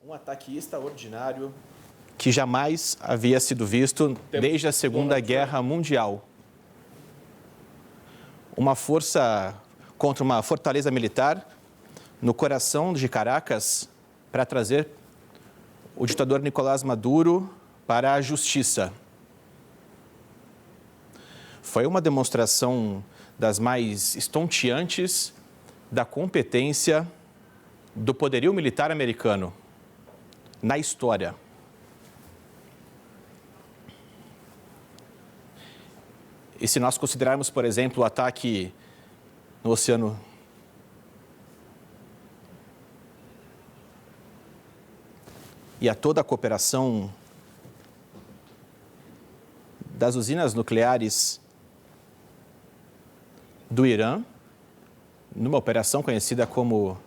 Um ataque extraordinário que jamais havia sido visto desde a Segunda Guerra Mundial. Uma força contra uma fortaleza militar no coração de Caracas para trazer o ditador Nicolás Maduro para a justiça. Foi uma demonstração das mais estonteantes da competência do poderio militar americano na história. E se nós considerarmos, por exemplo, o ataque no Oceano e a toda a cooperação das usinas nucleares do Irã, numa operação conhecida como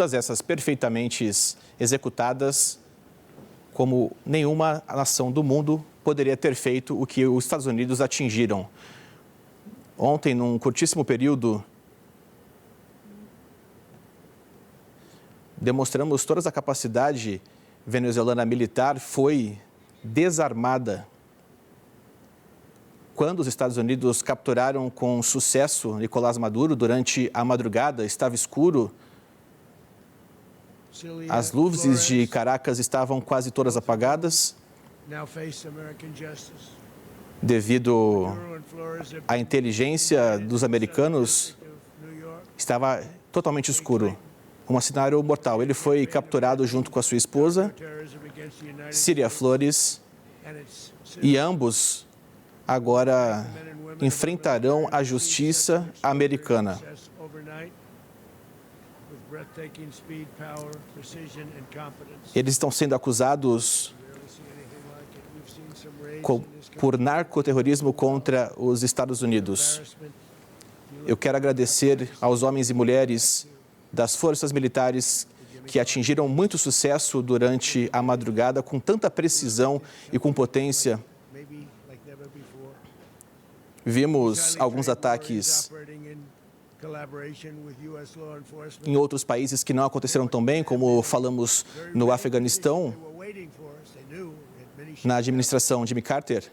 todas essas perfeitamente executadas, como nenhuma nação do mundo poderia ter feito o que os Estados Unidos atingiram. Ontem, num curtíssimo período, demonstramos toda a capacidade venezuelana militar foi desarmada. Quando os Estados Unidos capturaram com sucesso Nicolás Maduro durante a madrugada, estava escuro, as luzes de Caracas estavam quase todas apagadas, devido à inteligência dos americanos, estava totalmente escuro. Um cenário mortal. Ele foi capturado junto com a sua esposa, Síria Flores, e ambos agora enfrentarão a justiça americana. Eles estão sendo acusados por narcoterrorismo contra os Estados Unidos. Eu quero agradecer aos homens e mulheres das forças militares que atingiram muito sucesso durante a madrugada com tanta precisão e com potência. Vimos alguns ataques em outros países que não aconteceram tão bem, como falamos no Afeganistão, na administração Jimmy Carter.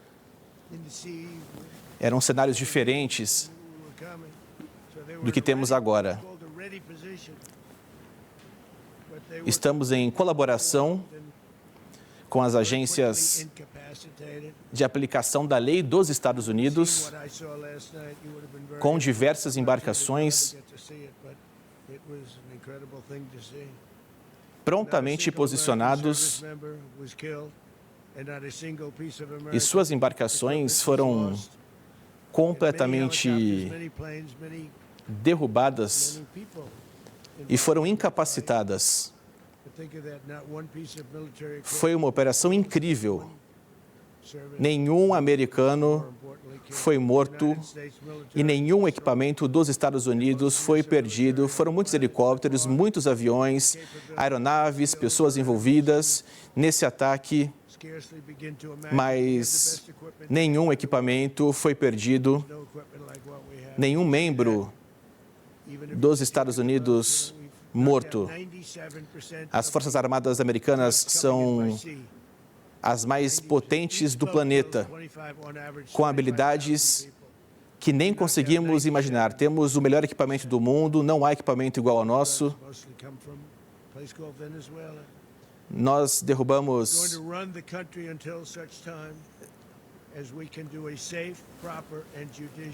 Eram cenários diferentes do que temos agora. Estamos em colaboração com as agências de aplicação da lei dos Estados Unidos, com diversas embarcações prontamente posicionados, e suas embarcações foram completamente derrubadas e foram incapacitadas. Foi uma operação incrível. Nenhum americano foi morto e nenhum equipamento dos Estados Unidos foi perdido. Foram muitos helicópteros, muitos aviões, aeronaves, pessoas envolvidas nesse ataque, mas nenhum equipamento foi perdido, nenhum membro dos Estados Unidos morto. As Forças Armadas Americanas são as mais potentes do planeta, com habilidades que nem conseguimos imaginar. Temos o melhor equipamento do mundo, não há equipamento igual ao nosso. Nós derrubamos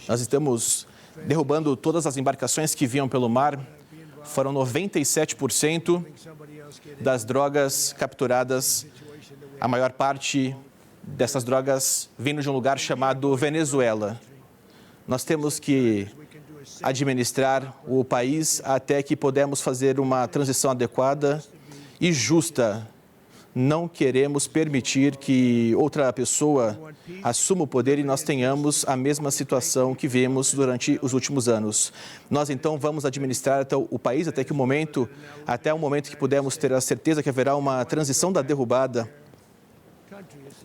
Nós estamos derrubando todas as embarcações que vinham pelo mar. Foram 97% das drogas capturadas. A maior parte dessas drogas vindo de um lugar chamado Venezuela. Nós temos que administrar o país até que podemos fazer uma transição adequada e justa. Não queremos permitir que outra pessoa assuma o poder e nós tenhamos a mesma situação que vimos durante os últimos anos. Nós, então, vamos administrar o país até o momento que pudermos ter a certeza que haverá uma transição da derrubada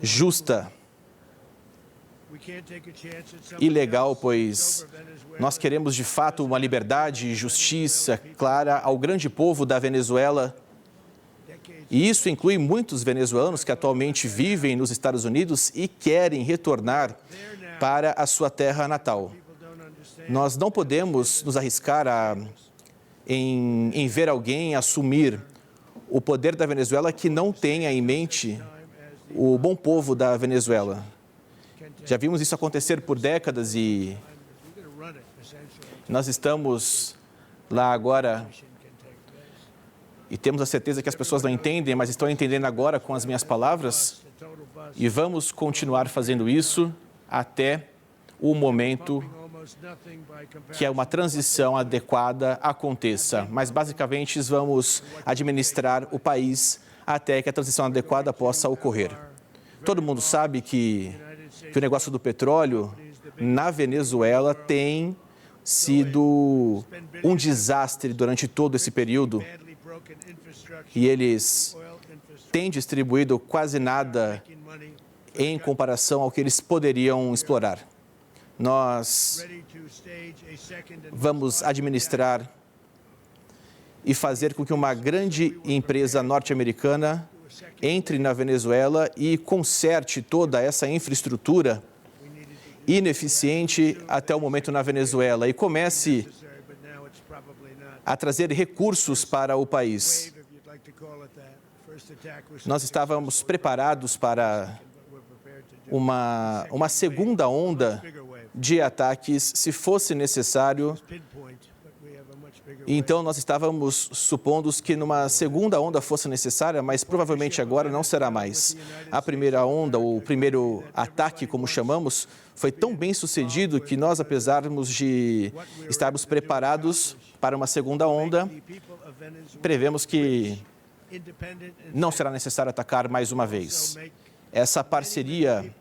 justa e legal, pois nós queremos, de fato, uma liberdade e justiça clara ao grande povo da Venezuela. E isso inclui muitos venezuelanos que atualmente vivem nos Estados Unidos e querem retornar para a sua terra natal. Nós não podemos nos arriscar em ver alguém assumir o poder da Venezuela que não tenha em mente o bom povo da Venezuela. Já vimos isso acontecer por décadas e nós estamos lá agora e temos a certeza que as pessoas não entendem, mas estão entendendo agora com as minhas palavras e vamos continuar fazendo isso até o momento que uma transição adequada aconteça. Mas, basicamente, vamos administrar o país até que a transição adequada possa ocorrer. Todo mundo sabe que o negócio do petróleo na Venezuela tem sido um desastre durante todo esse período e eles têm distribuído quase nada em comparação ao que eles poderiam explorar. Nós vamos administrar e fazer com que uma grande empresa norte-americana entre na Venezuela e conserte toda essa infraestrutura ineficiente até o momento na Venezuela e comece a trazer recursos para o país. Nós estávamos preparados para uma segunda onda de ataques, se fosse necessário. Então, nós estávamos supondo que numa segunda onda fosse necessária, mas provavelmente agora não será mais. A primeira onda, ou o primeiro ataque, como chamamos, foi tão bem sucedido que nós, apesar de estarmos preparados para uma segunda onda, prevemos que não será necessário atacar mais uma vez. Essa parceria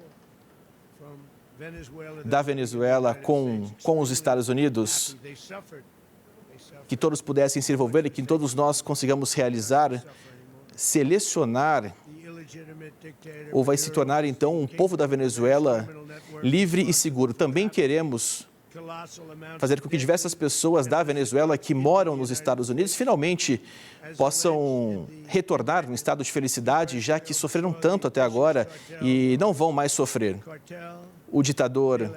da Venezuela com os Estados Unidos, que todos pudessem se envolver e que todos nós consigamos realizar, selecionar, ou vai se tornar então um povo da Venezuela livre e seguro. Também queremos fazer com que diversas pessoas da Venezuela que moram nos Estados Unidos finalmente possam retornar num estado de felicidade, já que sofreram tanto até agora e não vão mais sofrer. O ditador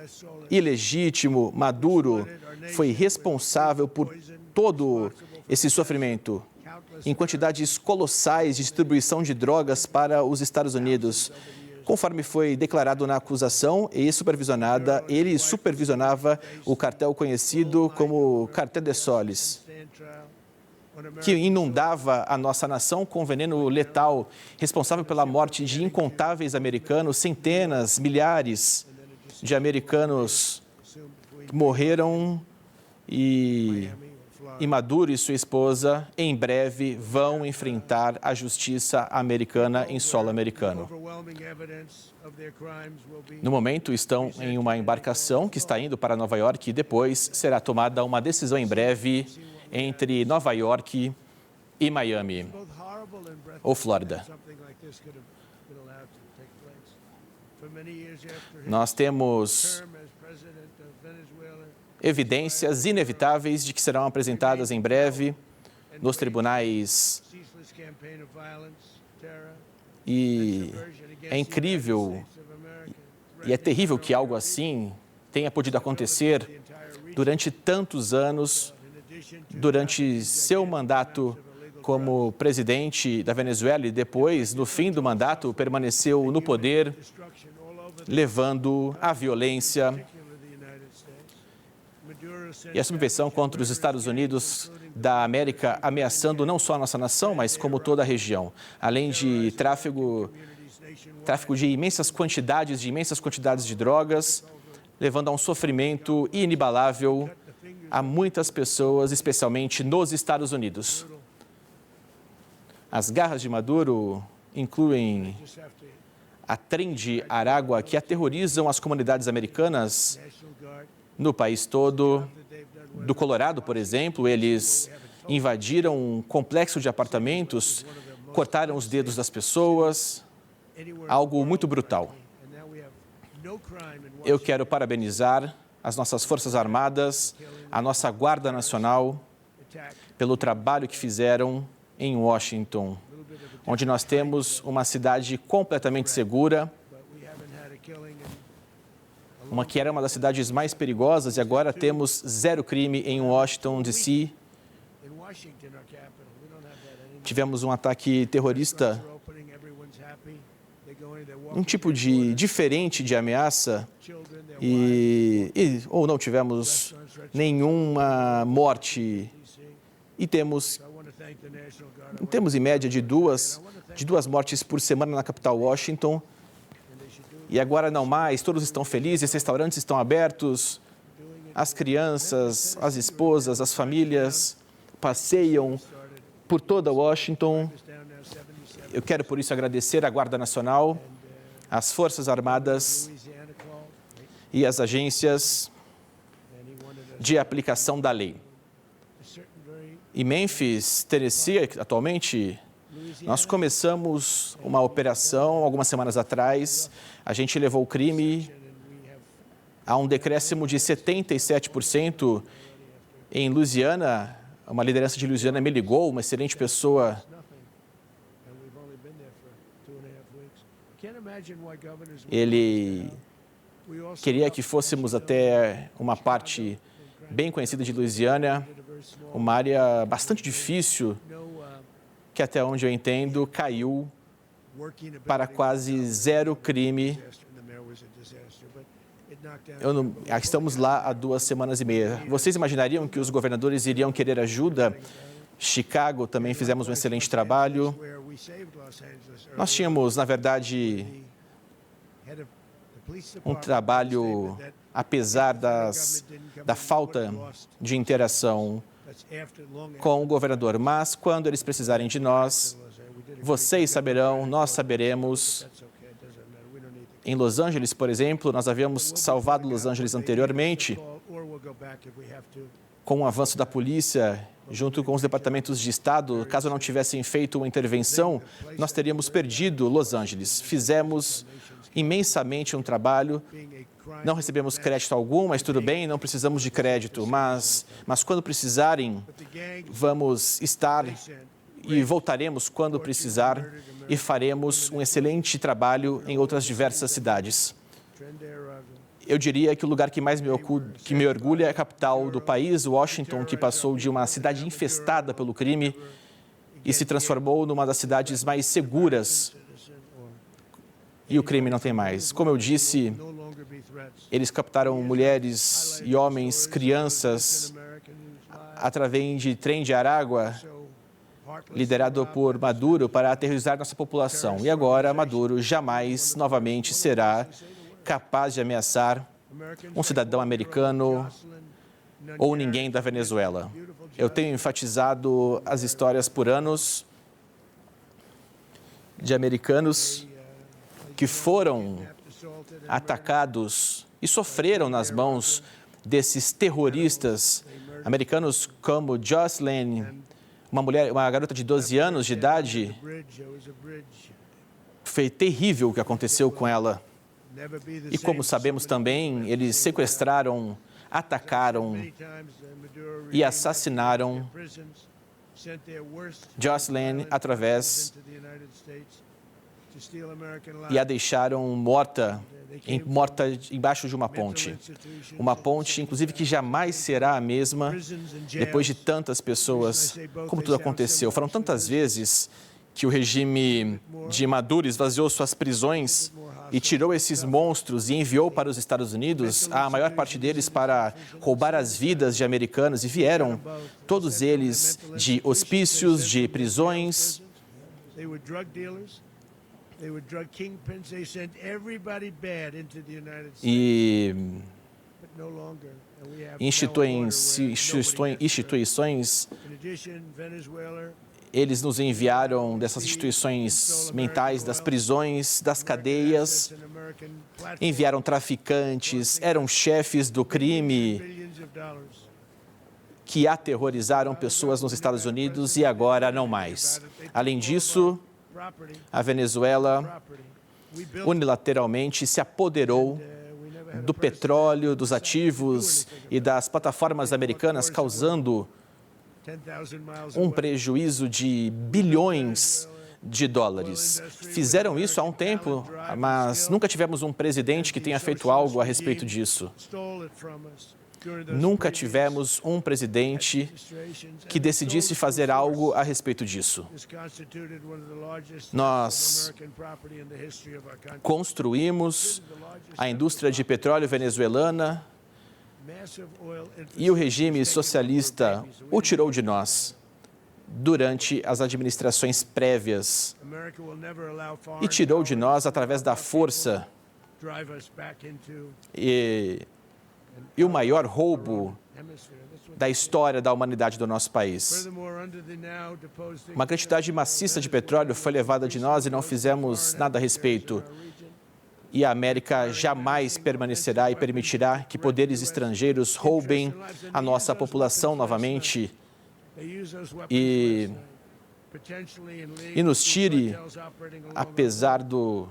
ilegítimo, Maduro, foi responsável por todo esse sofrimento em quantidades colossais de distribuição de drogas para os Estados Unidos. Conforme foi declarado na acusação e supervisionada, ele supervisionava o cartel conhecido como Cartel de Solis, que inundava a nossa nação com veneno letal, responsável pela morte de incontáveis americanos, centenas, milhares de americanos morreram e Maduro e sua esposa, em breve, vão enfrentar a justiça americana em solo americano. No momento, estão em uma embarcação que está indo para Nova York e depois será tomada uma decisão em breve entre Nova York e Miami, ou Flórida. Nós temos evidências inevitáveis de que serão apresentadas em breve nos tribunais. E é incrível e é terrível que algo assim tenha podido acontecer durante tantos anos, durante seu mandato como presidente da Venezuela e depois, no fim do mandato, permaneceu no poder, levando a violência e a subversão contra os Estados Unidos da América, ameaçando não só a nossa nação, mas como toda a região. Além de tráfico de imensas quantidades de drogas, levando a um sofrimento inigualável a muitas pessoas, especialmente nos Estados Unidos. As garras de Maduro incluem a trem de Aragua, que aterrorizam as comunidades americanas no país todo. Do Colorado, por exemplo, eles invadiram um complexo de apartamentos, cortaram os dedos das pessoas, algo muito brutal. Eu quero parabenizar as nossas Forças Armadas, a nossa Guarda Nacional, pelo trabalho que fizeram em Washington. onde nós temos uma cidade completamente segura, uma que era uma das cidades mais perigosas, e agora temos zero crime em Washington, D.C. Tivemos um ataque terrorista, um tipo diferente de ameaça, ou não tivemos nenhuma morte. E temos em média de duas mortes por semana na capital Washington. E agora não mais, todos estão felizes, restaurantes estão abertos, as crianças, as esposas, as famílias passeiam por toda Washington. Eu quero, por isso, agradecer à Guarda Nacional, às Forças Armadas e às agências de aplicação da lei. Em Memphis, Tennessee, atualmente, nós começamos uma operação algumas semanas atrás. A gente levou o crime a um decréscimo de 77%. Em Louisiana, uma liderança de Louisiana me ligou, uma excelente pessoa. Ele queria que fôssemos até uma parte bem conhecida de Louisiana, uma área bastante difícil, que até onde eu entendo, caiu para quase zero crime. Estamos lá há 2 semanas e meia. Vocês imaginariam que os governadores iriam querer ajuda? Chicago também fizemos um excelente trabalho. Nós tínhamos, na verdade, um trabalho, apesar da falta de interação com o governador. Mas, quando eles precisarem de nós, vocês saberão, nós saberemos. Em Los Angeles, por exemplo, nós havíamos salvado Los Angeles anteriormente, com o avanço da polícia, junto com os departamentos de Estado. Caso não tivessem feito uma intervenção, nós teríamos perdido Los Angeles. Fizemos imensamente um trabalho, não recebemos crédito algum, mas tudo bem, não precisamos de crédito. Mas quando precisarem, vamos estar e voltaremos quando precisar e faremos um excelente trabalho em outras diversas cidades. Eu diria que o lugar que mais me orgulha é a capital do país, Washington, que passou de uma cidade infestada pelo crime e se transformou numa das cidades mais seguras. E o crime não tem mais. Como eu disse, eles captaram mulheres e homens, crianças, através de trem de Aragua, liderado por Maduro, para aterrorizar nossa população. E agora, Maduro jamais novamente será capaz de ameaçar um cidadão americano ou ninguém da Venezuela. Eu tenho enfatizado as histórias por anos de americanos que foram atacados e sofreram nas mãos desses terroristas americanos como Jocelyn, uma garota de 12 anos de idade. Foi terrível o que aconteceu com ela. E como sabemos também, eles sequestraram, atacaram e assassinaram Jocelyn através e a deixaram morta embaixo de uma ponte. Uma ponte, inclusive, que jamais será a mesma depois de tantas pessoas, como tudo aconteceu. Foram tantas vezes que o regime de Maduro esvaziou suas prisões e tirou esses monstros e enviou para os Estados Unidos, a maior parte deles para roubar as vidas de americanos, e vieram todos eles de hospícios, de prisões. E instituições, eles nos enviaram dessas instituições mentais, das prisões, das cadeias, enviaram traficantes, eram chefes do crime que aterrorizaram pessoas nos Estados Unidos e agora não mais. Além disso, a Venezuela unilateralmente se apoderou do petróleo, dos ativos e das plataformas americanas, causando um prejuízo de bilhões de dólares. Fizeram isso há um tempo, mas nunca tivemos um presidente que tenha feito algo a respeito disso. Nunca tivemos um presidente que decidisse fazer algo a respeito disso. Nós construímos a indústria de petróleo venezuelana e o regime socialista o tirou de nós durante as administrações prévias e tirou de nós através da força e o maior roubo da história da humanidade do nosso país. Uma quantidade maciça de petróleo foi levada de nós e não fizemos nada a respeito. E a América jamais permanecerá e permitirá que poderes estrangeiros roubem a nossa população novamente e nos tire, apesar do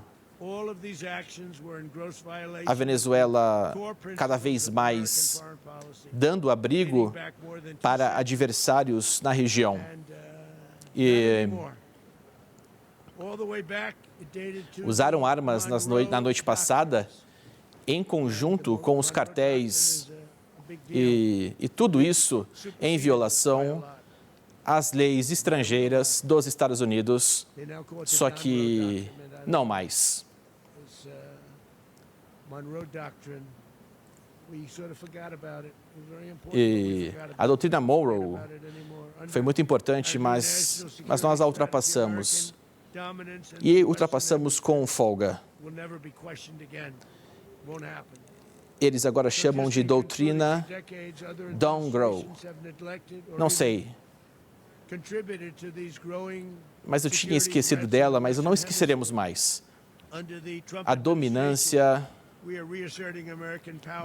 a Venezuela cada vez mais dando abrigo para adversários na região. E usaram armas na noite passada em conjunto com os cartéis e tudo isso em violação às leis estrangeiras dos Estados Unidos, só que não mais. E a doutrina Monroe foi muito importante, mas nós a ultrapassamos. E ultrapassamos com folga. Eles agora chamam de doutrina Don't Grow. Não sei. Mas eu tinha esquecido dela, mas não esqueceremos mais. A dominância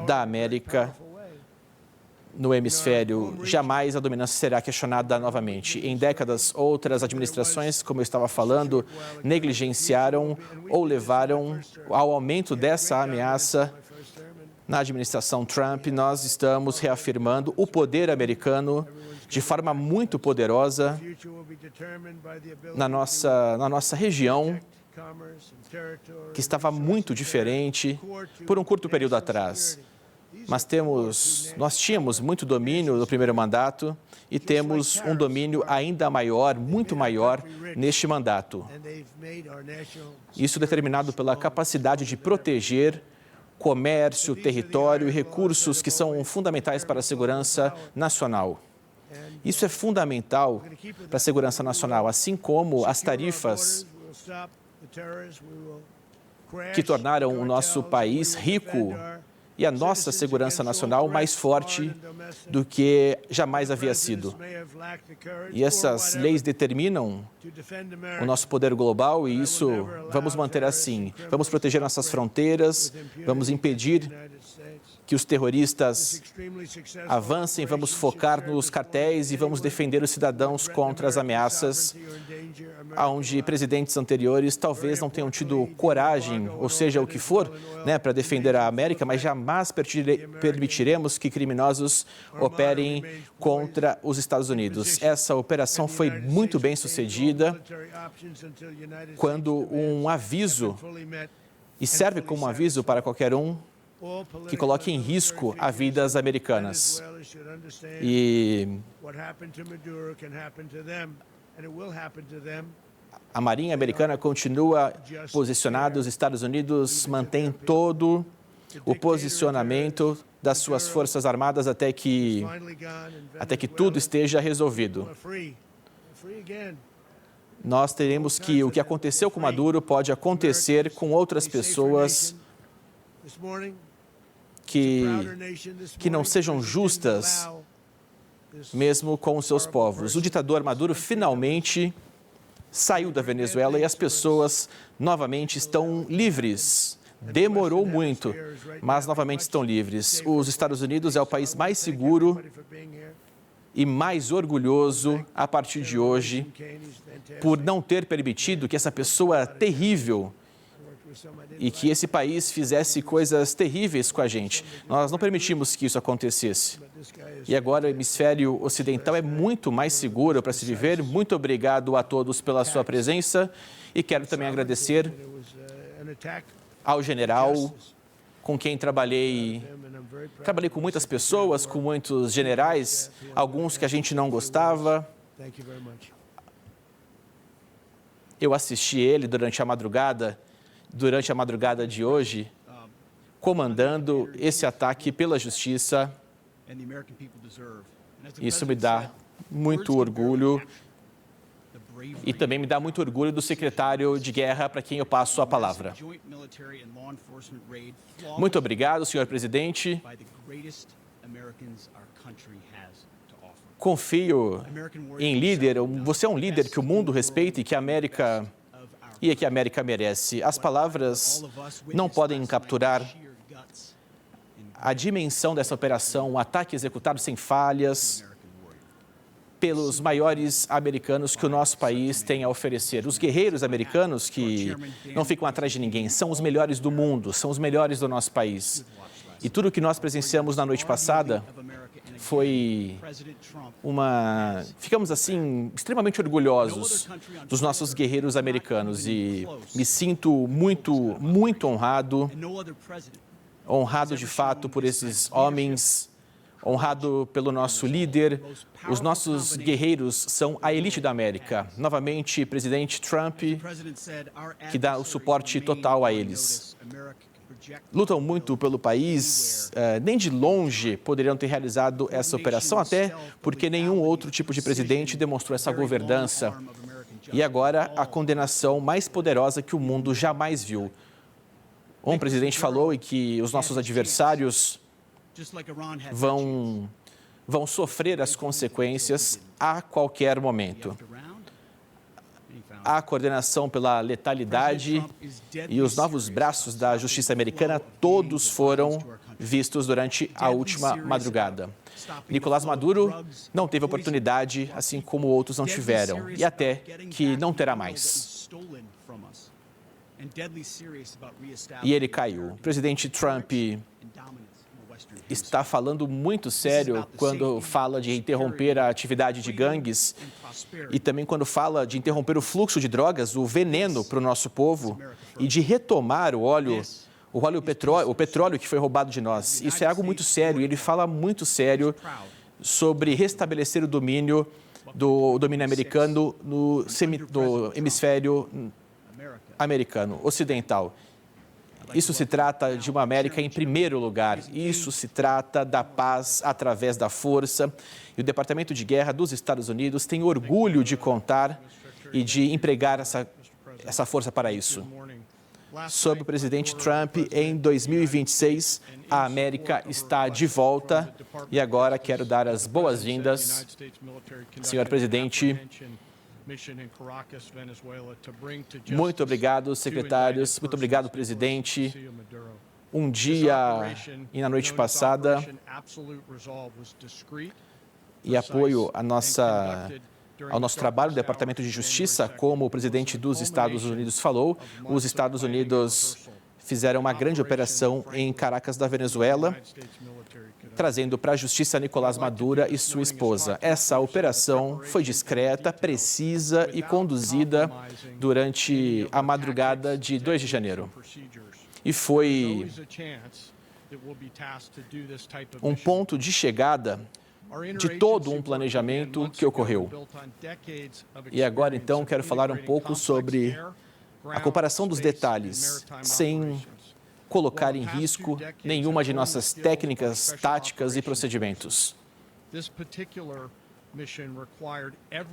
da América no hemisfério, jamais a dominância será questionada novamente. Em décadas, outras administrações, como eu estava falando, negligenciaram ou levaram ao aumento dessa ameaça. Na administração Trump, nós estamos reafirmando o poder americano de forma muito poderosa na nossa região, que estava muito diferente por um curto período atrás. Mas nós tínhamos muito domínio no primeiro mandato e temos um domínio ainda maior, muito maior, neste mandato. Isso determinado pela capacidade de proteger comércio, território e recursos que são fundamentais para a segurança nacional. Isso é fundamental para a segurança nacional, assim como as tarifas que tornaram o nosso país rico e a nossa segurança nacional mais forte do que jamais havia sido. E essas leis determinam o nosso poder global e isso vamos manter assim. Vamos proteger nossas fronteiras, vamos impedir que os terroristas avancem, vamos focar nos cartéis e vamos defender os cidadãos contra as ameaças, onde presidentes anteriores talvez não tenham tido coragem, ou seja, o que for, para defender a América, mas jamais permitiremos que criminosos operem contra os Estados Unidos. Essa operação foi muito bem sucedida quando um aviso, e serve como um aviso para qualquer um, que coloque em risco a vidas americanas. E a Marinha Americana continua posicionada, os Estados Unidos mantêm todo o posicionamento das suas Forças Armadas até que tudo esteja resolvido. Nós teremos que o que aconteceu com Maduro pode acontecer com outras pessoas que não sejam justas, mesmo com os seus povos. O ditador Maduro finalmente saiu da Venezuela e as pessoas novamente estão livres. Demorou muito, mas novamente estão livres. Os Estados Unidos é o país mais seguro e mais orgulhoso a partir de hoje por não ter permitido que essa pessoa terrível e que esse país fizesse coisas terríveis com a gente. Nós não permitimos que isso acontecesse. E agora o hemisfério ocidental é muito mais seguro para se viver. Muito obrigado a todos pela sua presença e quero também agradecer ao general com quem trabalhei com muitas pessoas, com muitos generais, alguns que a gente não gostava. Eu assisti ele durante a madrugada de hoje, comandando esse ataque pela justiça. Isso me dá muito orgulho e também me dá muito orgulho do secretário de guerra, para quem eu passo a palavra. Muito obrigado, senhor presidente. Confio em líder. Você é um líder que o mundo respeita e que a América merece. As palavras não podem capturar a dimensão dessa operação, um ataque executado sem falhas pelos maiores americanos que o nosso país tem a oferecer. Os guerreiros americanos que não ficam atrás de ninguém, são os melhores do mundo, são os melhores do nosso país. E tudo o que nós presenciamos na noite passada foi ficamos assim extremamente orgulhosos dos nossos guerreiros americanos e me sinto muito honrado de fato por esses homens, honrado pelo nosso líder. Os nossos guerreiros são a elite da América. Novamente, presidente Trump, que dá o suporte total a eles. Lutam muito pelo país, nem de longe poderiam ter realizado essa operação, até porque nenhum outro tipo de presidente demonstrou essa governança. E agora, a condenação mais poderosa que o mundo jamais viu. Um presidente falou e que os nossos adversários vão sofrer as consequências a qualquer momento. A coordenação pela letalidade e os novos braços da justiça americana, todos foram vistos durante a última madrugada. Nicolás Maduro não teve oportunidade, assim como outros não tiveram, e até que não terá mais. E ele caiu. O presidente Trump está falando muito sério quando fala de interromper a atividade de gangues e também quando fala de interromper o fluxo de drogas, o veneno para o nosso povo e de retomar o petróleo que foi roubado de nós. Isso é algo muito sério e ele fala muito sério sobre restabelecer o domínio americano no hemisfério americano, ocidental. Isso se trata de uma América em primeiro lugar. Isso se trata da paz através da força. E o Departamento de Guerra dos Estados Unidos tem orgulho de contar e de empregar essa força para isso. Sob o presidente Trump, em 2026, a América está de volta. E agora quero dar as boas-vindas, senhor presidente. Muito obrigado, secretários. Muito obrigado, presidente. Um dia e na noite passada, e apoio ao nosso trabalho do Departamento de Justiça, como o presidente dos Estados Unidos falou, os Estados Unidos fizeram uma grande operação em Caracas, da Venezuela, trazendo para a justiça Nicolás Maduro e sua esposa. Essa operação foi discreta, precisa e conduzida durante a madrugada de 2 de janeiro. E foi um ponto de chegada de todo um planejamento que ocorreu. E agora, então, quero falar um pouco sobre a comparação dos detalhes, sem colocar em risco nenhuma de nossas técnicas, táticas e procedimentos.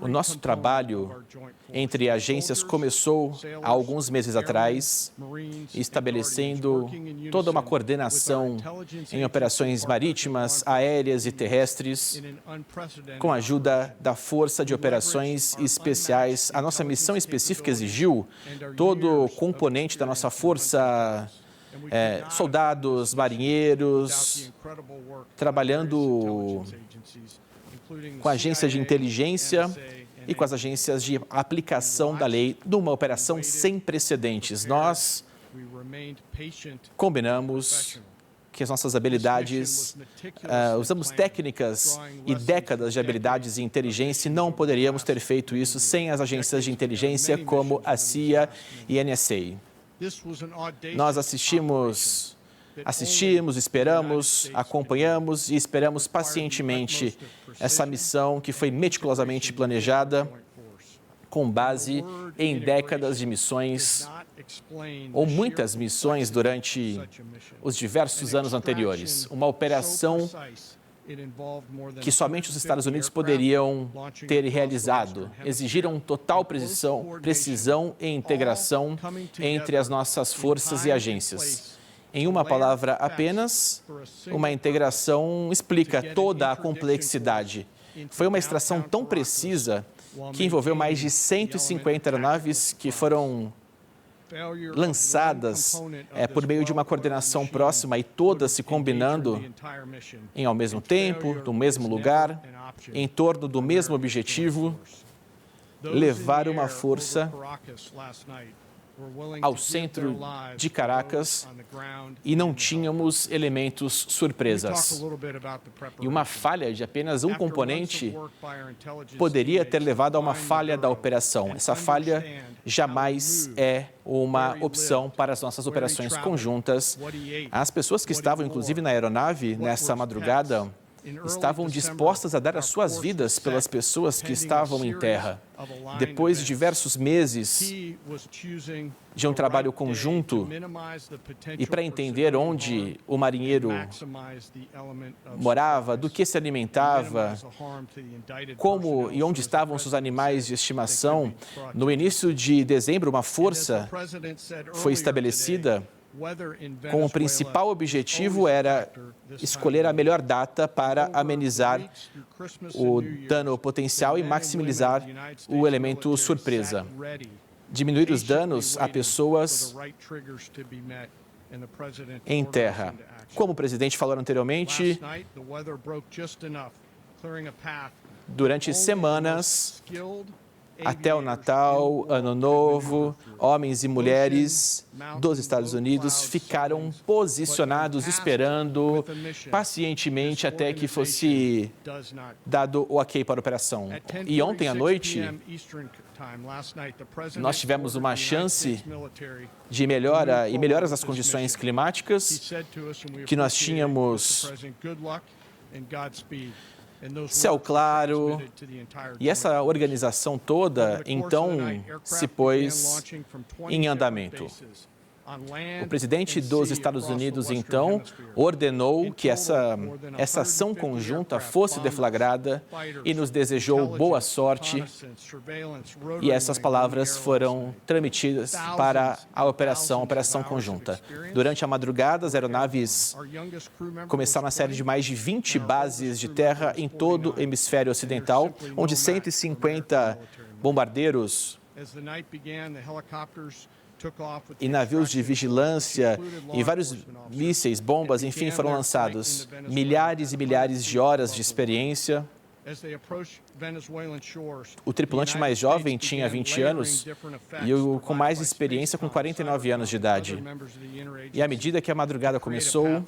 O nosso trabalho entre agências começou há alguns meses atrás, estabelecendo toda uma coordenação em operações marítimas, aéreas e terrestres, com a ajuda da Força de Operações Especiais. A nossa missão específica exigiu todo componente da nossa força, soldados, marinheiros, trabalhando com agências de inteligência e com as agências de aplicação da lei, numa operação sem precedentes. Nós combinamos que as nossas habilidades, usamos técnicas e décadas de habilidades e inteligência e não poderíamos ter feito isso sem as agências de inteligência como a CIA e a NSA. Nós assistimos, esperamos, acompanhamos e esperamos pacientemente essa missão que foi meticulosamente planejada com base em décadas de missões ou muitas missões durante os diversos anos anteriores. Uma operação que somente os Estados Unidos poderiam ter realizado. Exigiram total precisão e integração entre as nossas forças e agências. Em uma palavra apenas, uma integração explica toda a complexidade. Foi uma extração tão precisa que envolveu mais de 150 aeronaves que foram lançadas por meio de uma coordenação próxima e todas se combinando ao mesmo tempo, no mesmo lugar, em torno do mesmo objetivo, levar uma força ao centro de Caracas e não tínhamos elementos surpresas. E uma falha de apenas um componente poderia ter levado a uma falha da operação. Essa falha jamais é uma opção para as nossas operações conjuntas. As pessoas que estavam, inclusive, na aeronave nessa madrugada, estavam dispostas a dar as suas vidas pelas pessoas que estavam em terra. Depois de diversos meses de um trabalho conjunto e para entender onde o marinheiro morava, do que se alimentava, como e onde estavam seus animais de estimação, no início de dezembro, uma força foi estabelecida com o principal objetivo era escolher a melhor data para amenizar o dano potencial e maximizar o elemento surpresa. Diminuir os danos a pessoas em terra. Como o presidente falou anteriormente, durante semanas, até o Natal, Ano Novo, homens e mulheres dos Estados Unidos ficaram posicionados, esperando pacientemente até que fosse dado o ok para a operação. E ontem à noite, nós tivemos uma chance de melhoras das condições climáticas, que nós tínhamos céu claro, e essa organização toda, então, se pôs em andamento. O presidente dos Estados Unidos, então, ordenou que essa ação conjunta fosse deflagrada e nos desejou boa sorte. E essas palavras foram transmitidas para a operação conjunta. Durante a madrugada, as aeronaves começaram uma série de mais de 20 bases de terra em todo o hemisfério ocidental, onde 150 bombardeiros e navios de vigilância e vários mísseis, bombas, enfim, foram lançados. Milhares e milhares de horas de experiência. O tripulante mais jovem tinha 20 anos e o com mais experiência com 49 anos de idade. E à medida que a madrugada começou,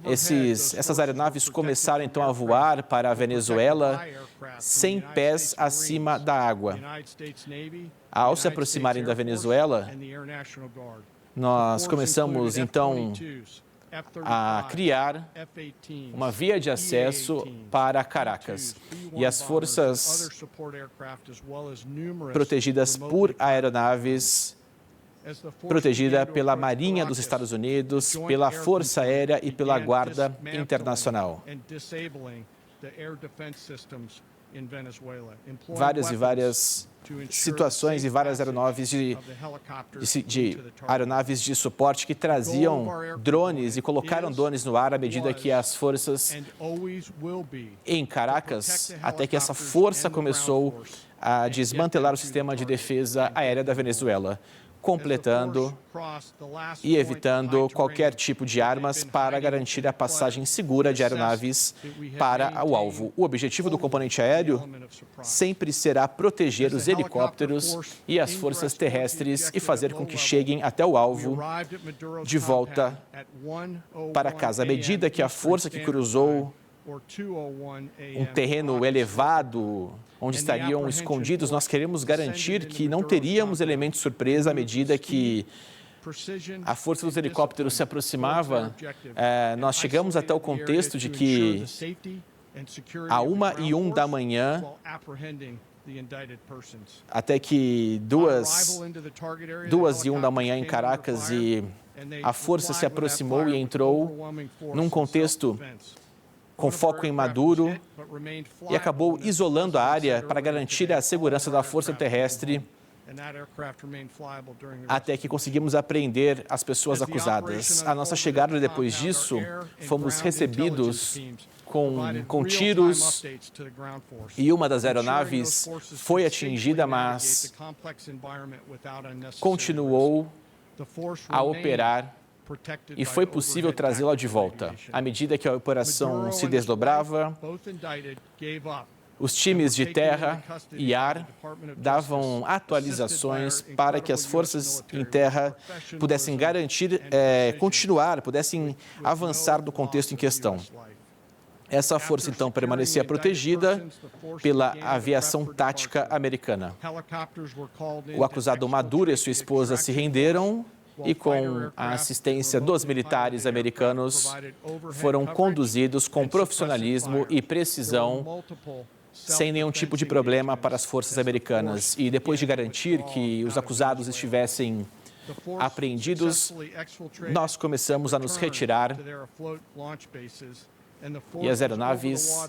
essas aeronaves começaram então a voar para a Venezuela 100 pés acima da água. Ao se aproximarem da Venezuela, nós começamos então a criar uma via de acesso para Caracas. E as forças protegidas por aeronaves, protegida pela Marinha dos Estados Unidos, pela Força Aérea e pela Guarda Internacional. Várias situações e várias aeronaves aeronaves de suporte que traziam drones e colocaram drones no ar à medida que as forças em Caracas, até que essa força começou a desmantelar o sistema de defesa aérea da Venezuela. completando e evitando qualquer tipo de armas para garantir a passagem segura de aeronaves para o alvo. O objetivo do componente aéreo sempre será proteger os helicópteros e as forças terrestres e fazer com que cheguem até o alvo de volta para casa. À medida que a força que cruzou um terreno elevado, onde estariam escondidos, nós queremos garantir que não teríamos elementos surpresa à medida que a força dos helicópteros se aproximava. Nós chegamos até o contexto de que à 1h01 da manhã, até que 2h01 da manhã em Caracas, e a força se aproximou e entrou num contexto com foco em Maduro e acabou isolando a área para garantir a segurança da força terrestre até que conseguimos apreender as pessoas acusadas. A nossa chegada depois disso, fomos recebidos com tiros e uma das aeronaves foi atingida, mas continuou a operar e foi possível trazê-la de volta. À medida que a operação se desdobrava, os times de terra e ar davam atualizações para que as forças em terra pudessem garantir, pudessem avançar do contexto em questão. Essa força, então, permanecia protegida pela aviação tática americana. O acusado Maduro e sua esposa se renderam e, com a assistência dos militares americanos, foram conduzidos com profissionalismo e precisão, sem nenhum tipo de problema para as forças americanas. E depois de garantir que os acusados estivessem apreendidos, nós começamos a nos retirar e as aeronaves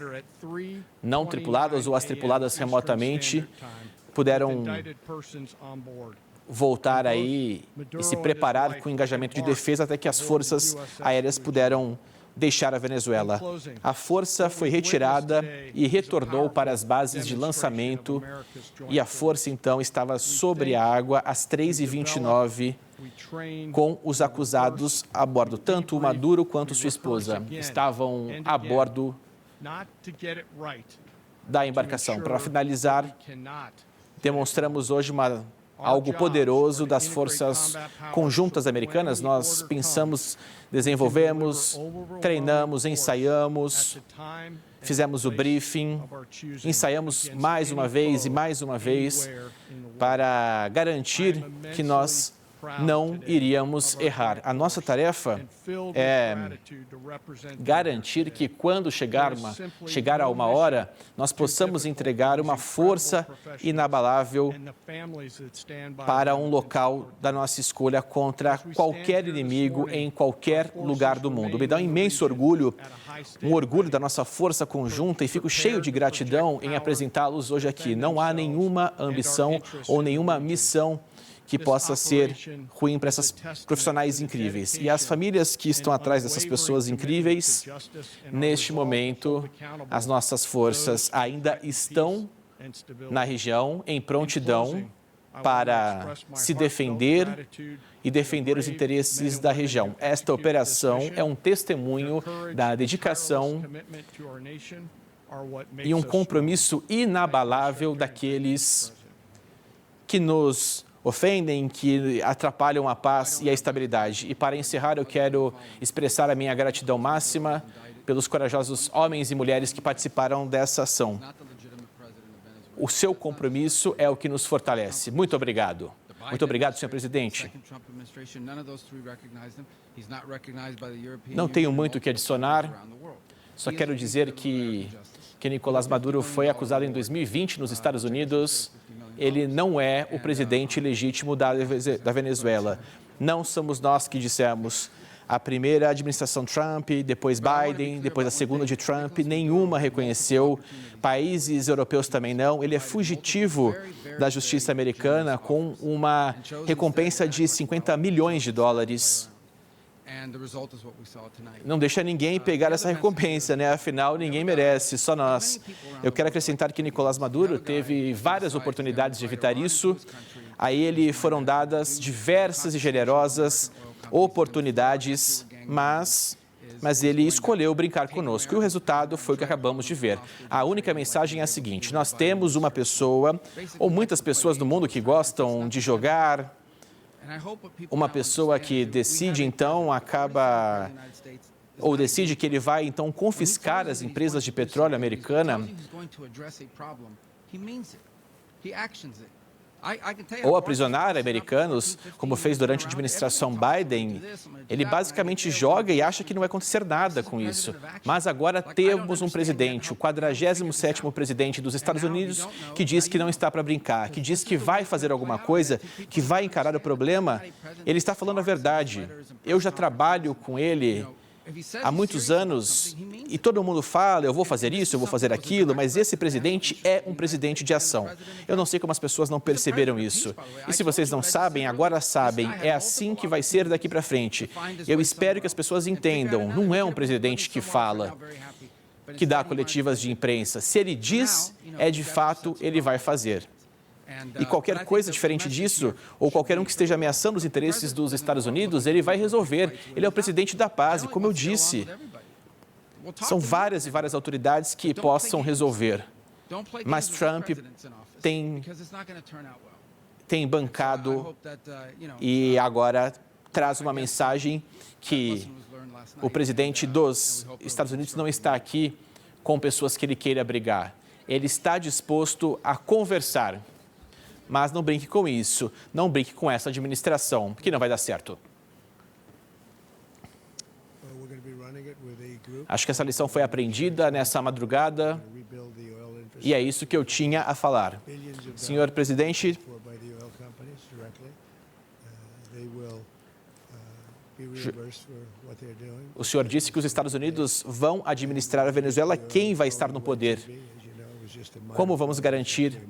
não tripuladas ou as tripuladas remotamente puderam voltar aí e se preparar com engajamento de defesa até que as forças aéreas puderam deixar a Venezuela. A força foi retirada e retornou para as bases de lançamento e a força, então, estava sobre a água às 3h29 com os acusados a bordo. Tanto o Maduro quanto sua esposa estavam a bordo da embarcação. Para finalizar, demonstramos hoje algo poderoso das forças conjuntas americanas. Nós pensamos, desenvolvemos, treinamos, ensaiamos, fizemos o briefing, ensaiamos mais uma vez e mais uma vez para garantir que nós não iríamos errar. A nossa tarefa é garantir que quando chegar a uma hora, nós possamos entregar uma força inabalável para um local da nossa escolha contra qualquer inimigo em qualquer lugar do mundo. Me dá um imenso orgulho, um orgulho da nossa força conjunta, e fico cheio de gratidão em apresentá-los hoje aqui. Não há nenhuma ambição ou nenhuma missão que possa ser ruim para essas profissionais incríveis. E as famílias que estão atrás dessas pessoas incríveis, neste momento, as nossas forças ainda estão na região, em prontidão para se defender e defender os interesses da região. Esta operação é um testemunho da dedicação e um compromisso inabalável daqueles que nos ofendem, que atrapalham a paz e a estabilidade. E para encerrar, eu quero expressar a minha gratidão máxima pelos corajosos homens e mulheres que participaram dessa ação. O seu compromisso é o que nos fortalece. Muito obrigado. Muito obrigado, senhor presidente. Não tenho muito o que adicionar. Só quero dizer que Nicolás Maduro foi acusado em 2020 nos Estados Unidos. Ele não é o presidente legítimo da Venezuela. Não somos nós que dissemos. A primeira administração Trump, depois Biden, depois a segunda de Trump, nenhuma reconheceu. Países europeus também não. Ele é fugitivo da justiça americana com uma recompensa de $50 milhões. Não deixa ninguém pegar essa recompensa, né? Afinal, ninguém merece, só nós. Eu quero acrescentar que Nicolás Maduro teve várias oportunidades de evitar isso. A ele foram dadas diversas e generosas oportunidades, mas ele escolheu brincar conosco. E o resultado foi o que acabamos de ver. A única mensagem é a seguinte: nós temos uma pessoa, ou muitas pessoas no mundo que gostam de jogar, uma pessoa que decide, então, decide que ele vai, então, confiscar as empresas de petróleo americana, ou aprisionar americanos, como fez durante a administração Biden. Ele basicamente joga e acha que não vai acontecer nada com isso. Mas agora temos um presidente, o 47º presidente dos Estados Unidos, que diz que não está para brincar, que diz que vai fazer alguma coisa, que vai encarar o problema. Ele está falando a verdade. Eu já trabalho com ele há muitos anos e todo mundo fala, eu vou fazer isso, eu vou fazer aquilo, mas esse presidente é um presidente de ação. Eu não sei como as pessoas não perceberam isso. E se vocês não sabem, agora sabem. É assim que vai ser daqui para frente. Eu espero que as pessoas entendam, não é um presidente que fala, que dá coletivas de imprensa. Se ele diz, de fato, ele vai fazer. E qualquer coisa diferente disso, ou qualquer um que esteja ameaçando os interesses dos Estados Unidos, ele vai resolver. Ele é o presidente da paz, e como eu disse, são várias e várias autoridades que possam resolver. Mas Trump tem bancado e agora traz uma mensagem que o presidente dos Estados Unidos não está aqui com pessoas que ele queira brigar. Ele está disposto a conversar. Mas não brinque com isso, não brinque com essa administração, que não vai dar certo. Acho que essa lição foi aprendida nessa madrugada e é isso que eu tinha a falar. Senhor presidente, o senhor disse que os Estados Unidos vão administrar a Venezuela. Quem vai estar no poder? Como vamos garantir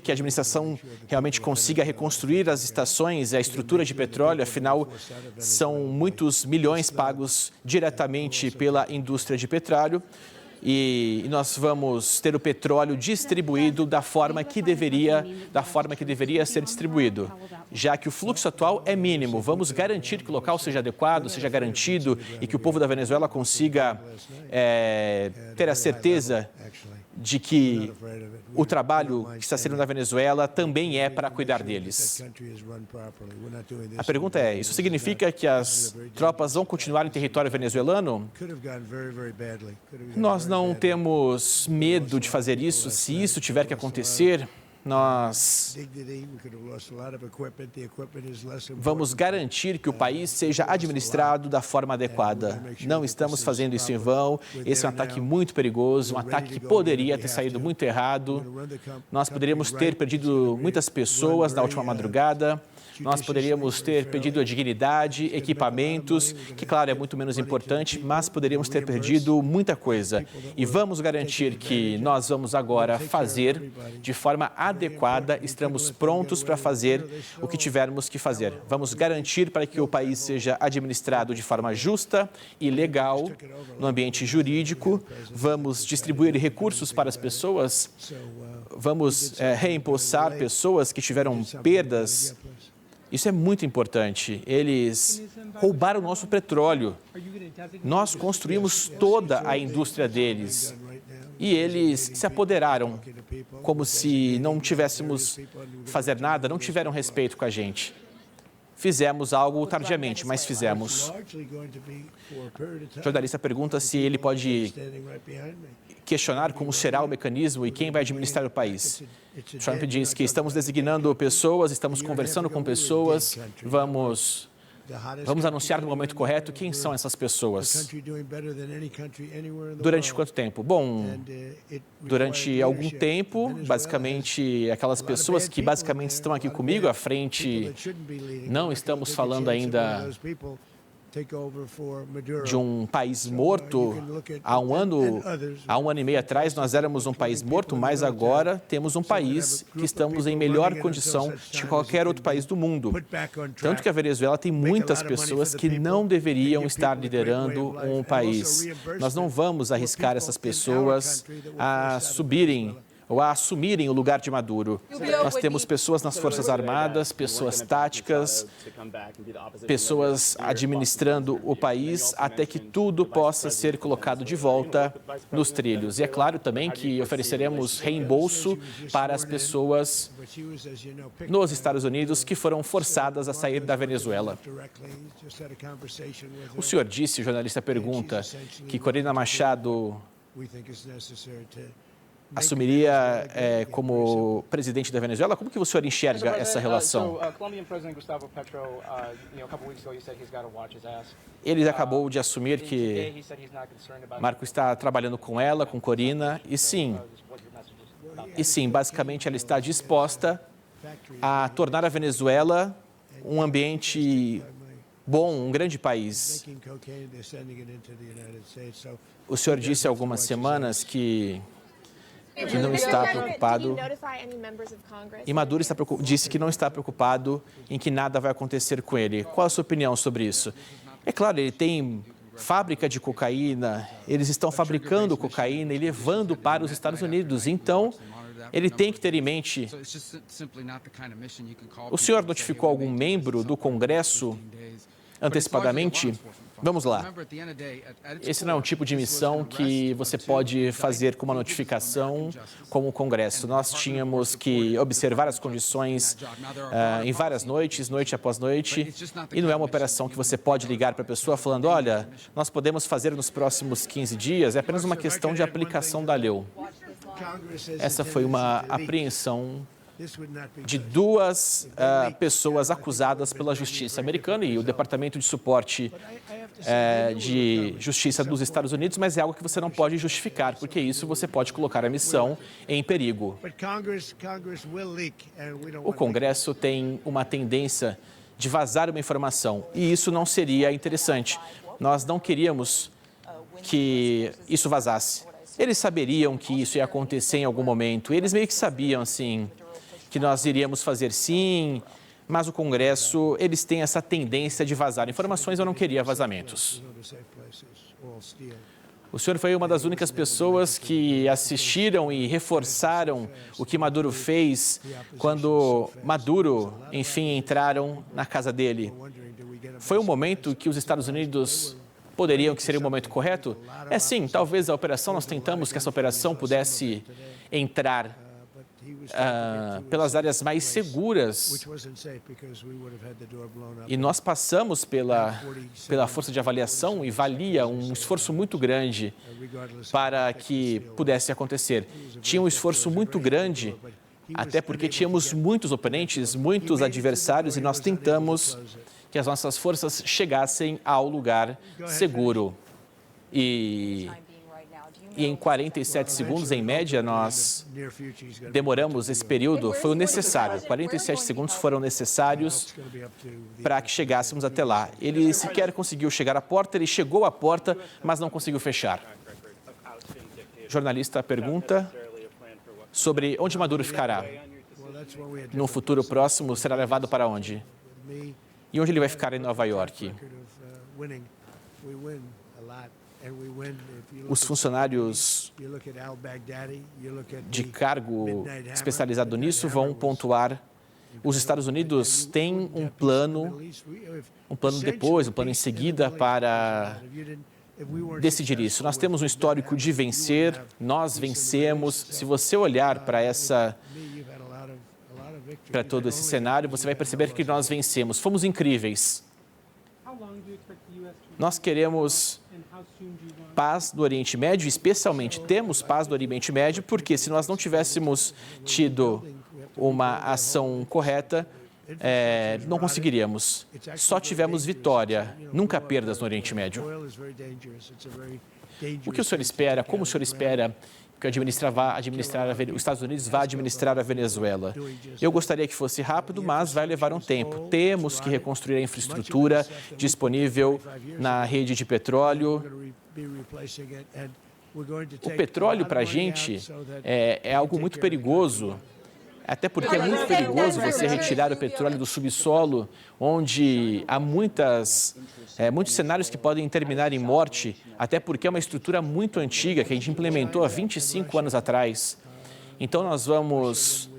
que a administração realmente consiga reconstruir as estações e a estrutura de petróleo? Afinal, são muitos milhões pagos diretamente pela indústria de petróleo e nós vamos ter o petróleo distribuído da forma que deveria ser distribuído, já que o fluxo atual é mínimo. Vamos garantir que o local seja adequado, seja garantido e que o povo da Venezuela consiga ter a certeza de que o trabalho que está sendo na Venezuela também é para cuidar deles. A pergunta é, isso significa que as tropas vão continuar em território venezuelano? Nós não temos medo de fazer isso. Se isso tiver que acontecer, nós vamos garantir que o país seja administrado da forma adequada. Não estamos fazendo isso em vão. Esse é um ataque muito perigoso, um ataque que poderia ter saído muito errado. Nós poderíamos ter perdido muitas pessoas na última madrugada. Nós poderíamos ter perdido a dignidade, equipamentos, que, claro, é muito menos importante, mas poderíamos ter perdido muita coisa. E vamos garantir que nós vamos agora fazer de forma adequada, estamos prontos para fazer o que tivermos que fazer. Vamos garantir para que o país seja administrado de forma justa e legal, no ambiente jurídico. Vamos distribuir recursos para as pessoas, vamos reembolsar pessoas que tiveram perdas. Isso é muito importante. Eles roubaram o nosso petróleo. Nós construímos toda a indústria deles. E eles se apoderaram, como se não tivéssemos fazer nada, não tiveram respeito com a gente. Fizemos algo tardiamente, mas fizemos. O jornalista pergunta se ele pode questionar como será o mecanismo e quem vai administrar o país. Trump diz que estamos designando pessoas, estamos conversando com pessoas, vamos anunciar no momento correto quem são essas pessoas. Durante quanto tempo? Bom, durante algum tempo, basicamente, aquelas pessoas que basicamente estão aqui comigo à frente, não estamos falando ainda de um país morto. Há um ano e meio atrás, nós éramos um país morto, mas agora temos um país que estamos em melhor condição de qualquer outro país do mundo. Tanto que a Venezuela tem muitas pessoas que não deveriam estar liderando um país. Nós não vamos arriscar essas pessoas a subirem ou a assumirem o lugar de Maduro. Nós temos pessoas nas Forças Armadas, pessoas táticas, pessoas administrando o país até que tudo possa ser colocado de volta nos trilhos. E é claro também que ofereceremos reembolso para as pessoas nos Estados Unidos que foram forçadas a sair da Venezuela. O senhor disse, o jornalista pergunta, que Corina Machado assumiria como presidente da Venezuela. Como que o senhor enxerga essa relação? Ele acabou de assumir que Marco está trabalhando com ela, com Corina, e sim, basicamente ela está disposta a tornar a Venezuela um ambiente bom, um grande país. O senhor disse há algumas semanas que não está preocupado, e Maduro disse que não está preocupado em que nada vai acontecer com ele. Qual a sua opinião sobre isso? É claro, ele tem fábrica de cocaína, eles estão fabricando cocaína e levando para os Estados Unidos, então ele tem que ter em mente. O senhor notificou algum membro do Congresso antecipadamente? Vamos lá. Esse não é um tipo de missão que você pode fazer com uma notificação como o Congresso. Nós tínhamos que observar as condições em várias noites, noite após noite, e não é uma operação que você pode ligar para a pessoa falando, olha, nós podemos fazer nos próximos 15 dias, é apenas uma questão de aplicação da lei. Essa foi uma apreensão de duas pessoas acusadas pela Justiça americana e o Departamento de Suporte de Justiça dos Estados Unidos, mas é algo que você não pode justificar, porque isso você pode colocar a missão em perigo. O Congresso tem uma tendência de vazar uma informação e isso não seria interessante. Nós não queríamos que isso vazasse. Eles saberiam que isso ia acontecer em algum momento, eles meio que sabiam, assim, que nós iríamos fazer sim, mas o Congresso, eles têm essa tendência de vazar informações, eu não queria vazamentos. O senhor foi uma das únicas pessoas que assistiram e reforçaram o que Maduro fez quando Maduro, enfim, entraram na casa dele. Foi um momento que os Estados Unidos poderiam, que seria o momento correto? É sim, talvez a operação, nós tentamos que essa operação pudesse entrar pelas áreas mais seguras e nós passamos pela força de avaliação e valia um esforço muito grande para que pudesse acontecer. Tinha um esforço muito grande, até porque tínhamos muitos oponentes, muitos adversários e nós tentamos que as nossas forças chegassem ao lugar seguro. E em 47 segundos, em média, nós demoramos esse período, foi o necessário. 47 segundos foram necessários para que chegássemos até lá. Ele sequer conseguiu chegar à porta, ele chegou à porta, mas não conseguiu fechar. O jornalista pergunta sobre onde Maduro ficará. No futuro próximo, será levado para onde? E onde ele vai ficar em Nova York? Os funcionários de cargo especializado nisso vão pontuar. Os Estados Unidos têm um plano depois, um plano em seguida para decidir isso. Nós temos um histórico de vencer, nós vencemos. Se você olhar para todo esse cenário, você vai perceber que nós vencemos. Fomos incríveis. Nós queremos paz no Oriente Médio, especialmente temos paz no Oriente Médio, porque se nós não tivéssemos tido uma ação correta, não conseguiríamos. Só tivemos vitória, nunca perdas no Oriente Médio. O que o senhor espera, como o senhor espera que os Estados Unidos vá administrar a Venezuela? Eu gostaria que fosse rápido, mas vai levar um tempo. Temos que reconstruir a infraestrutura disponível na rede de petróleo. O petróleo, para a gente, é algo muito perigoso, até porque é muito perigoso você retirar o petróleo do subsolo, onde há muitos cenários que podem terminar em morte, até porque é uma estrutura muito antiga que a gente implementou há 25 anos atrás. Então, nós vamos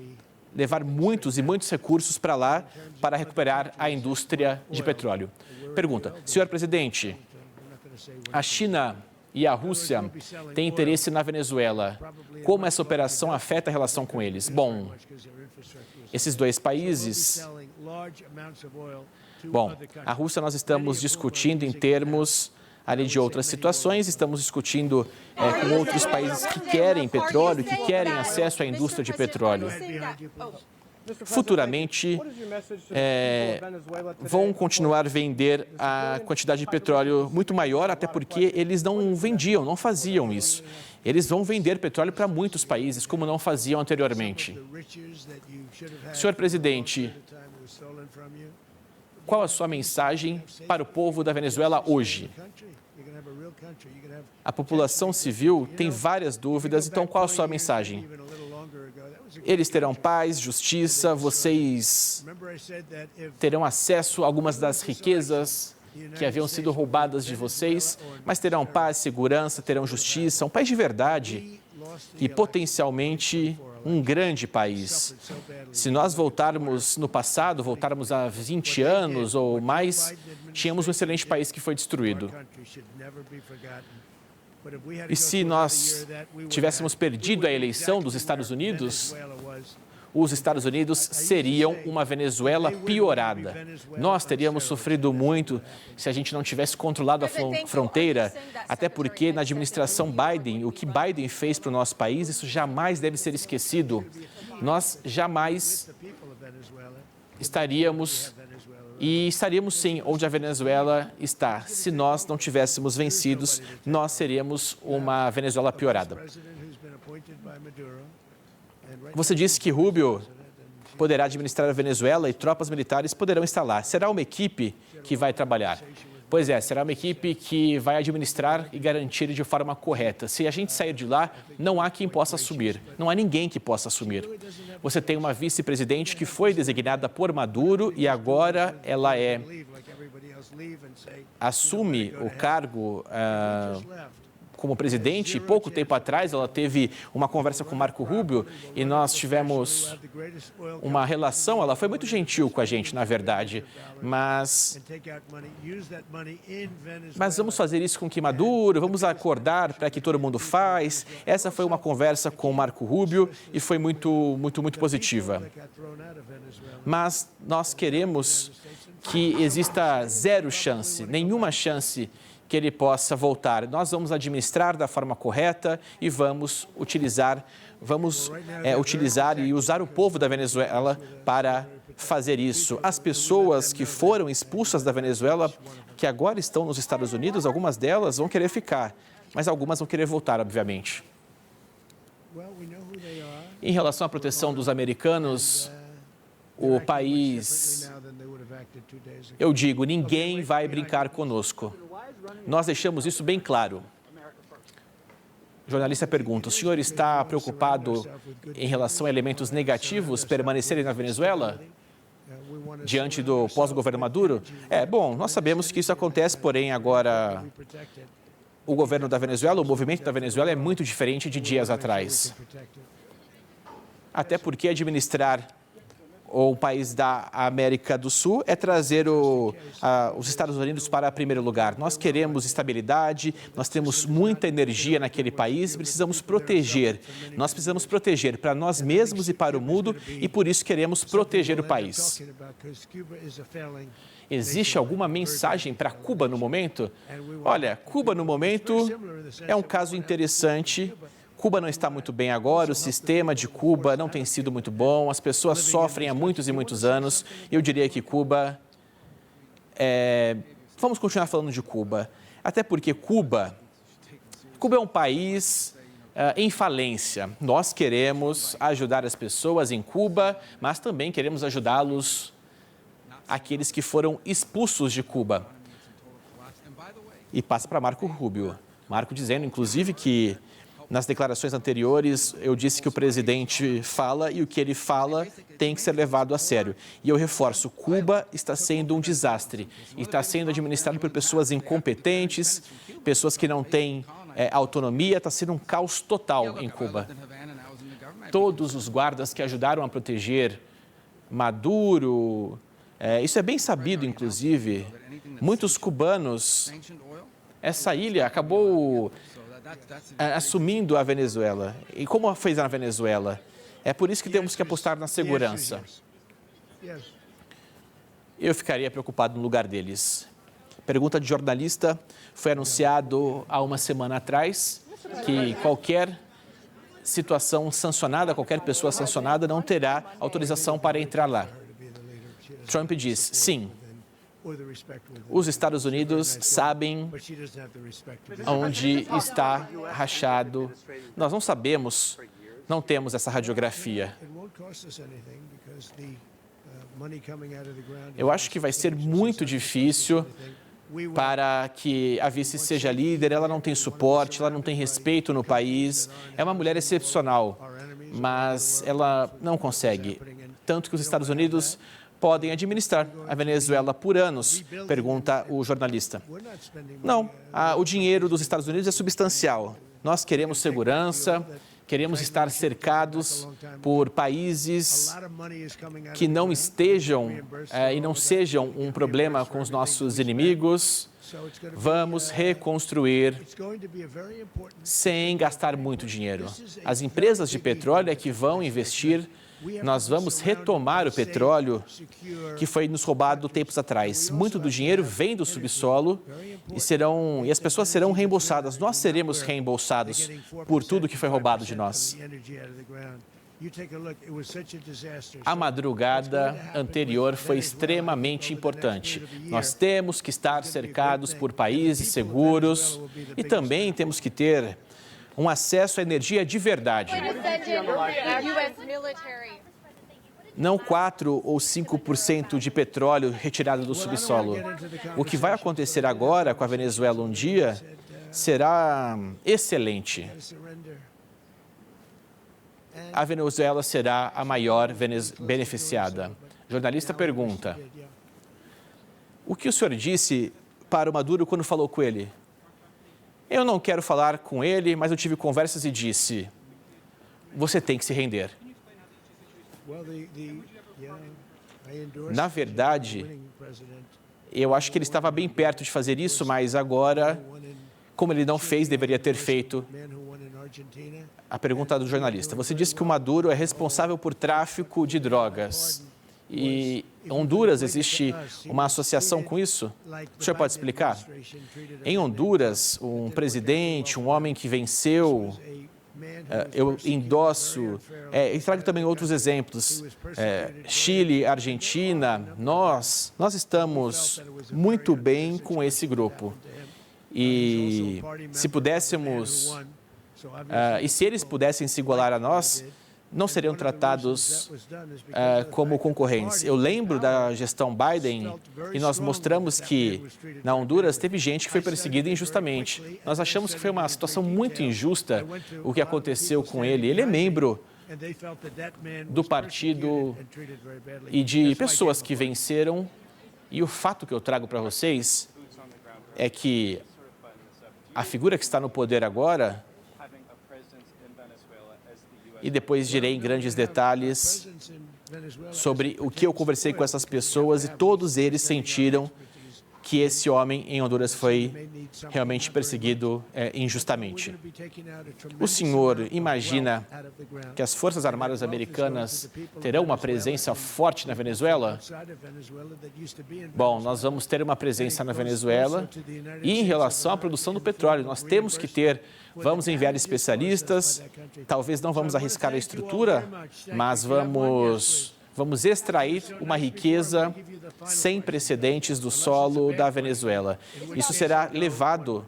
levar muitos e muitos recursos para lá para recuperar a indústria de petróleo. Pergunta, senhor presidente, a China e a Rússia têm interesse na Venezuela. Como essa operação afeta a relação com eles? Bom, esses dois países... Bom, a Rússia nós estamos discutindo em termos ali de outras situações, estamos discutindo com outros países que querem petróleo, que querem acesso à indústria de petróleo. Futuramente, vão continuar a vender a quantidade de petróleo muito maior, até porque eles não vendiam, não faziam isso. Eles vão vender petróleo para muitos países, como não faziam anteriormente. Senhor presidente, qual a sua mensagem para o povo da Venezuela hoje? A população civil tem várias dúvidas, então qual a sua mensagem? Eles terão paz, justiça, vocês terão acesso a algumas das riquezas que haviam sido roubadas de vocês, mas terão paz, segurança, terão justiça, um país de verdade e potencialmente um grande país. Se nós voltarmos no passado, voltarmos a 20 anos ou mais, tínhamos um excelente país que foi destruído. E se nós tivéssemos perdido a eleição dos Estados Unidos, os Estados Unidos seriam uma Venezuela piorada. Nós teríamos sofrido muito se a gente não tivesse controlado a fronteira, até porque na administração Biden, o que Biden fez para o nosso país, isso jamais deve ser esquecido. Nós jamais estaríamos sim onde a Venezuela está. Se nós não tivéssemos vencidos, nós seríamos uma Venezuela piorada. Você disse que Rubio poderá administrar a Venezuela e tropas militares poderão estar lá. Será uma equipe que vai trabalhar? Pois é, será uma equipe que vai administrar e garantir de forma correta. Se a gente sair de lá, não há quem possa assumir. Não há ninguém que possa assumir. Você tem uma vice-presidente que foi designada por Maduro e agora ela assume o cargo como presidente. Pouco tempo atrás, ela teve uma conversa com Marco Rubio e nós tivemos uma relação. Ela foi muito gentil com a gente, na verdade, mas vamos fazer isso com que Maduro, vamos acordar para que todo mundo faz. Essa foi uma conversa com Marco Rubio e foi muito positiva. Mas nós queremos que exista zero chance, nenhuma chance que ele possa voltar. Nós vamos administrar da forma correta e vamos utilizar e usar o povo da Venezuela para fazer isso. As pessoas que foram expulsas da Venezuela, que agora estão nos Estados Unidos, algumas delas vão querer ficar, mas algumas vão querer voltar, obviamente. Em relação à proteção dos americanos, o país, eu digo, ninguém vai brincar conosco. Nós deixamos isso bem claro. O jornalista pergunta, o senhor está preocupado em relação a elementos negativos permanecerem na Venezuela? Diante do pós-governo Maduro? Bom, nós sabemos que isso acontece, porém agora o governo da Venezuela, o movimento da Venezuela é muito diferente de dias atrás. Até porque administrar o país da América do Sul é trazer os Estados Unidos para primeiro lugar. Nós queremos estabilidade, nós temos muita energia naquele país e precisamos proteger. Nós precisamos proteger para nós mesmos e para o mundo e por isso queremos proteger o país. Existe alguma mensagem para Cuba no momento? Olha, Cuba no momento é um caso interessante. Cuba não está muito bem agora, o sistema de Cuba não tem sido muito bom, as pessoas sofrem há muitos e muitos anos. Eu diria que Cuba... Vamos continuar falando de Cuba, até porque Cuba é um país em falência. Nós queremos ajudar as pessoas em Cuba, mas também queremos ajudá-los, aqueles que foram expulsos de Cuba. E passa para Marco Rubio. Marco dizendo, inclusive, que nas declarações anteriores, eu disse que o presidente fala e o que ele fala tem que ser levado a sério. E eu reforço, Cuba está sendo um desastre. E está sendo administrado por pessoas incompetentes, pessoas que não têm autonomia. Está sendo um caos total em Cuba. todos os guardas que ajudaram a proteger Maduro. Isso é bem sabido, inclusive. Muitos cubanos, essa ilha acabou assumindo a Venezuela. E como fez na Venezuela? É por isso que temos que apostar na segurança. Eu ficaria preocupado no lugar deles. Pergunta de jornalista. Foi anunciado há uma semana atrás que qualquer situação sancionada, qualquer pessoa sancionada não terá autorização para entrar lá. Trump diz, sim, os Estados Unidos sabem onde está rachado. Nós não sabemos, não temos essa radiografia. Eu acho que vai ser muito difícil para que a vice seja líder. Ela não tem suporte, ela não tem respeito no país. É uma mulher excepcional, mas ela não consegue. Tanto que os Estados Unidos podem administrar a Venezuela por anos, pergunta o jornalista. Não, o dinheiro dos Estados Unidos é substancial. Nós queremos segurança, queremos estar cercados por países que não estejam e não sejam um problema com os nossos inimigos. Vamos reconstruir sem gastar muito dinheiro. As empresas de petróleo é que vão investir. Nós vamos retomar o petróleo que foi nos roubado tempos atrás. Muito do dinheiro vem do subsolo e as pessoas serão reembolsadas. Nós seremos reembolsados por tudo que foi roubado de nós. A madrugada anterior foi extremamente importante. Nós temos que estar cercados por países seguros e também temos que ter um acesso à energia de verdade. Não 4 ou 5% de petróleo retirado do subsolo. O que vai acontecer agora com a Venezuela um dia será excelente. A Venezuela será a maior beneficiada. O jornalista pergunta, o que o senhor disse para o Maduro quando falou com ele? Eu não quero falar com ele, mas eu tive conversas e disse, você tem que se render. Na verdade, eu acho que ele estava bem perto de fazer isso, mas agora, como ele não fez, deveria ter feito. A pergunta do jornalista. Você disse que o Maduro é responsável por tráfico de drogas. E em Honduras existe uma associação com isso? O senhor pode explicar? Em Honduras, um presidente, um homem que venceu, eu endosso, e trago também outros exemplos, Chile, Argentina, nós estamos muito bem com esse grupo. E se pudéssemos, e se eles pudessem se igualar a nós, não seriam tratados como concorrentes. Eu lembro da gestão Biden e nós mostramos que na Honduras teve gente que foi perseguida injustamente. Nós achamos que foi uma situação muito injusta o que aconteceu com ele. Ele é membro do partido e de pessoas que venceram. E o fato que eu trago para vocês é que a figura que está no poder agora, e depois direi em grandes detalhes sobre o que eu conversei com essas pessoas e todos eles sentiram que esse homem em Honduras foi realmente perseguido injustamente. O senhor imagina que as Forças Armadas Americanas terão uma presença forte na Venezuela? Bom, nós vamos ter uma presença na Venezuela e em relação à produção do petróleo, nós temos que ter, vamos enviar especialistas, talvez não vamos arriscar a estrutura, mas vamos extrair uma riqueza sem precedentes do solo da Venezuela. Isso será levado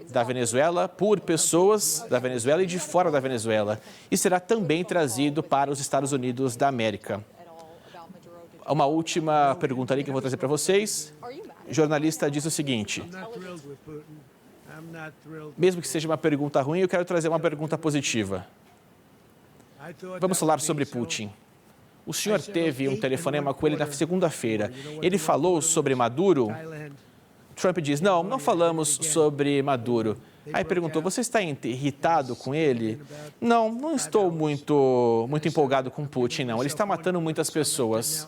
da Venezuela por pessoas da Venezuela e de fora da Venezuela. E será também trazido para os Estados Unidos da América. Uma última pergunta ali que eu vou trazer para vocês. O jornalista diz o seguinte, mesmo que seja uma pergunta ruim, eu quero trazer uma pergunta positiva. Vamos falar sobre Putin. O senhor teve um telefonema com ele na segunda-feira. Ele falou sobre Maduro? Trump diz, não falamos sobre Maduro. Aí perguntou, você está irritado com ele? Não, não estou muito empolgado com Putin, não. Ele está matando muitas pessoas.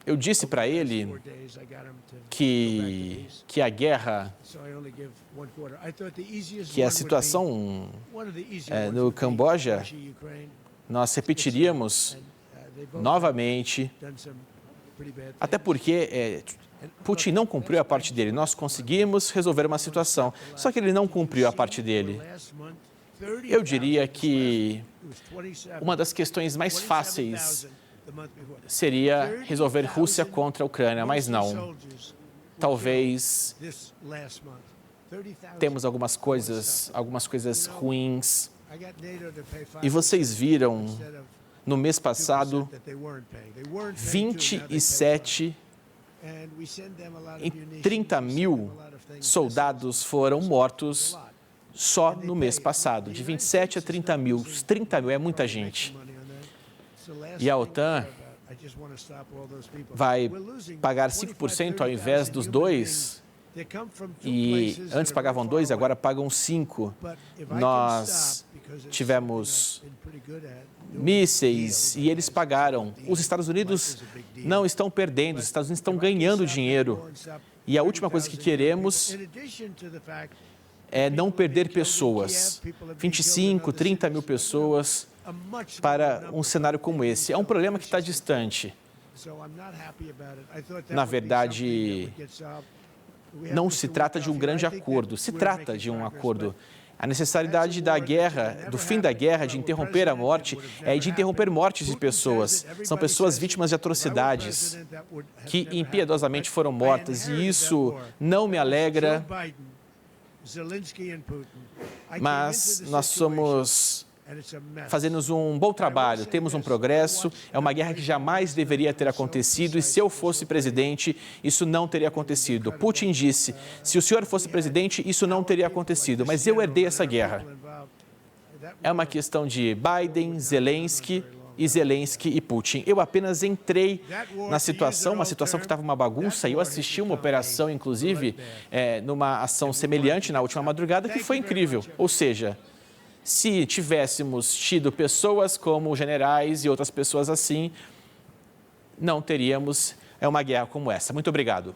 Eu disse para ele que a guerra, que a situação no Camboja, nós repetiríamos novamente, até porque Putin não cumpriu a parte dele. Nós conseguimos resolver uma situação, só que ele não cumpriu a parte dele. Eu diria que uma das questões mais fáceis seria resolver Rússia contra a Ucrânia, mas não. Talvez temos algumas coisas ruins. E vocês viram no mês passado 27 e 30 mil soldados foram mortos só no mês passado, de 27 a 30 mil. 30 mil é muita gente. E a OTAN vai pagar 5% ao invés dos 2%, e antes pagavam 2%, agora pagam 5%. Nós tivemos mísseis e eles pagaram. Os Estados Unidos não estão perdendo, os Estados Unidos estão ganhando dinheiro. E a última coisa que queremos é não perder pessoas, 25, 30 mil pessoas, para um cenário como esse. É um problema que está distante. Na verdade, não se trata de um grande acordo, se trata de um acordo. A necessidade da guerra, do fim da guerra, de interromper a morte, é de interromper mortes de pessoas. São pessoas vítimas de atrocidades que impiedosamente foram mortas, e isso não me alegra, mas nós fazemos um bom trabalho, temos um progresso, é uma guerra que jamais deveria ter acontecido, e se eu fosse presidente, isso não teria acontecido. Putin disse, se o senhor fosse presidente, isso não teria acontecido, mas eu herdei essa guerra. É uma questão de Biden, Zelensky e Putin. Eu apenas entrei na situação, uma situação que estava uma bagunça, e eu assisti uma operação, inclusive, numa ação semelhante na última madrugada, que foi incrível. Ou seja, se tivéssemos tido pessoas como generais e outras pessoas assim, não teríamos uma guerra como essa. Muito obrigado.